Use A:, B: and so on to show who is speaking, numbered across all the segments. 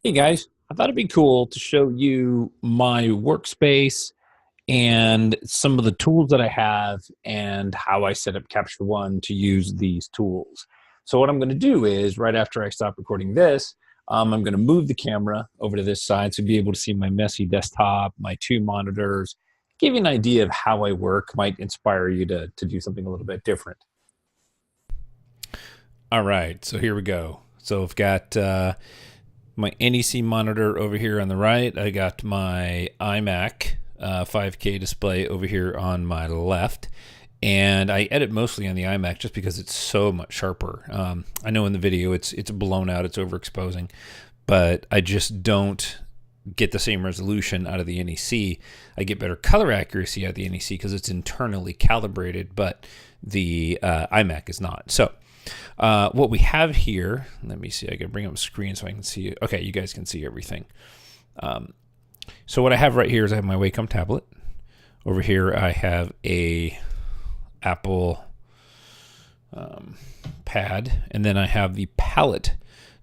A: Hey guys, I thought it'd be cool to show you my workspace and some of the tools that I have and how I set up Capture One to use these tools. So what I'm going to do is right after I stop recording this, I'm going to move the camera over to this side so you'll be able to see my messy desktop, my two monitors, give you an idea of how I work, might inspire you to do something a little bit different.
B: All right, so here we go. So I've got my NEC monitor over here on the right. I got my iMac 5K display over here on my left. And I edit mostly on the iMac just because it's so much sharper. I know in the video it's blown out, it's overexposing, but I just don't get the same resolution out of the NEC. I get better color accuracy out of the NEC because it's internally calibrated, but the iMac is not. So what we have here, let me see, I can bring up a screen so I can see it. Okay, you guys can see everything. So what I have right here is I have my Wacom Tablet. Over here I have a Apple pad, and then I have the palette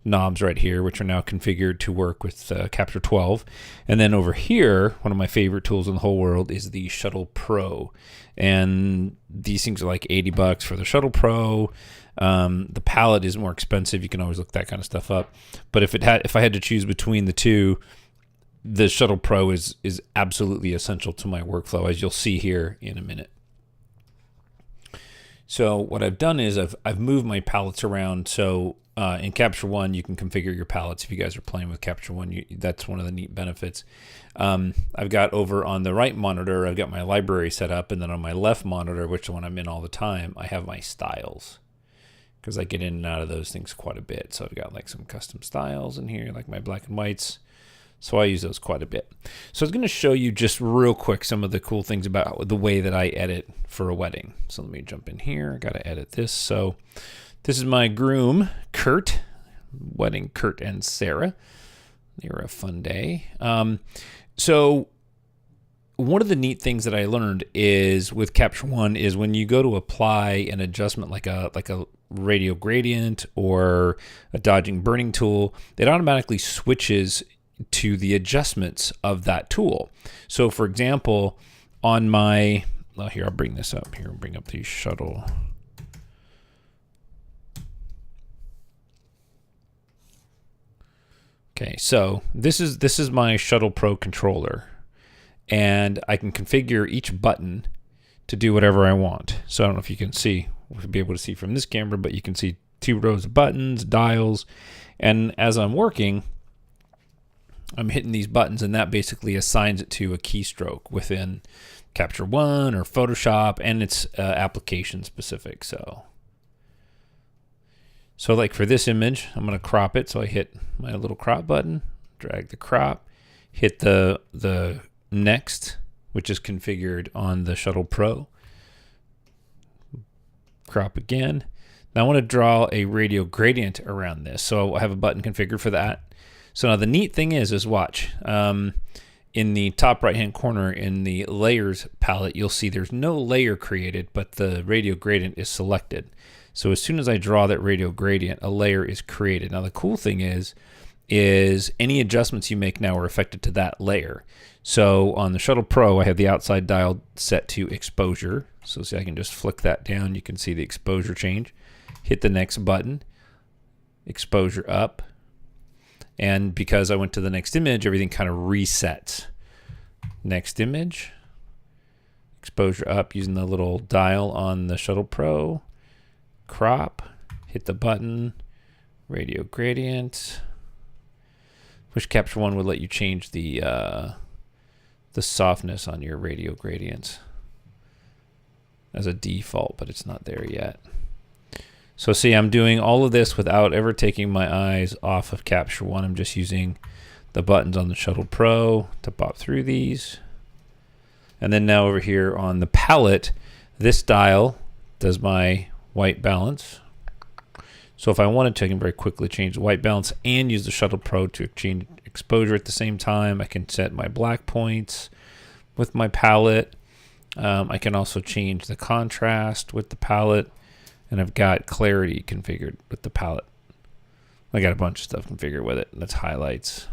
B: knobs right here, which are now configured to work with Capture 12. And then over here, one of my favorite tools in the whole world is the Shuttle Pro. And these things are like $80 for the Shuttle Pro. The palette is more expensive. You can always look that kind of stuff up. But if I had to choose between the two, the Shuttle Pro is absolutely essential to my workflow, as you'll see here in a minute. So what I've done is I've moved my palettes around. So in Capture One, you can configure your palettes. If you guys are playing with Capture One, that's one of the neat benefits. I've got over on the right monitor, I've got my library set up, and then on my left monitor, which is the one I'm in all the time, I have my styles, because I get in and out of those things quite a bit. So I've got like some custom styles in here, like my black and whites. So I use those quite a bit. So I was going to show you just real quick some of the cool things about the way that I edit for a wedding. So let me jump in here. I got to edit this. So this is my groom, Kurt, wedding Kurt and Sarah. They were a fun day. So one of the neat things that I learned is with Capture One is when you go to apply an adjustment like a radio gradient or a dodging burning tool, it automatically switches to the adjustments of that tool. So for example, on my, well, here, I'll bring this up here, bring up the shuttle. Okay, so this is my Shuttle Pro controller, and I can configure each button to do whatever I want. So I don't know if you can see, we'll be able to see from this camera, but you can see 2 rows of buttons, dials, and as I'm working, I'm hitting these buttons, and that basically assigns it to a keystroke within Capture One or Photoshop, and it's application specific. So like for this image, I'm going to crop it. So I hit my little crop button, drag the crop, hit the next, which is configured on the Shuttle Pro. Crop again. Now I want to draw a radio gradient around this. So I have a button configured for that. So now the neat thing is watch. In the top right-hand corner in the layers palette, you'll see there's no layer created, but the radio gradient is selected. So as soon as I draw that radio gradient, a layer is created. Now the cool thing is any adjustments you make now are affected to that layer. So on the Shuttle Pro, I have the outside dial set to exposure. So see, I can just flick that down. You can see the exposure change. Hit the next button, exposure up. And because I went to the next image, everything kind of resets. Next image, exposure up using the little dial on the Shuttle Pro. Crop, hit the button, radio gradient. Wish Capture One would let you change the softness on your radio gradients as a default, but it's not there yet. So see, I'm doing all of this without ever taking my eyes off of Capture One. I'm just using the buttons on the Shuttle Pro to pop through these. And then now over here on the palette, this dial does my white balance. So if I wanted to, I can very quickly change the white balance and use the Shuttle Pro to change exposure at the same time. I can set my black points with my palette. I can also change the contrast with the palette. And I've got clarity configured with the palette. I got a bunch of stuff configured with it. That's highlights.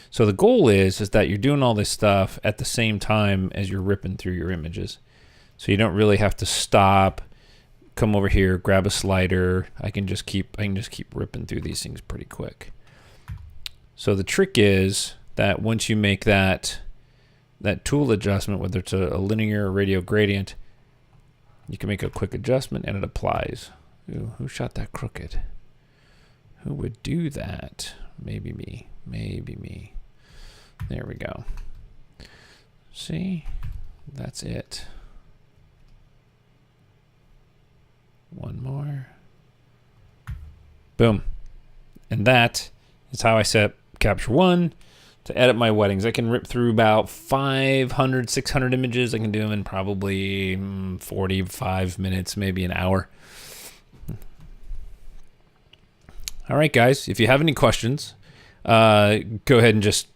B: So the goal is that you're doing all this stuff at the same time as you're ripping through your images. So you don't really have to stop, come over here, grab a slider. I can just keep ripping through these things pretty quick. So the trick is that once you make that tool adjustment, whether it's a linear or radial gradient, you can make a quick adjustment and it applies. Ooh, who shot that crooked? Who would do that? Maybe me. Maybe me. There we go. See? That's it. One more. Boom. And that is how I set up Capture One to edit my weddings. I can rip through about 500, 600 images. I can do them in probably 45 minutes, maybe an hour. All right, guys. If you have any questions, go ahead and just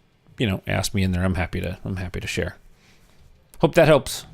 B: ask me in there. I'm happy to share. Hope that helps.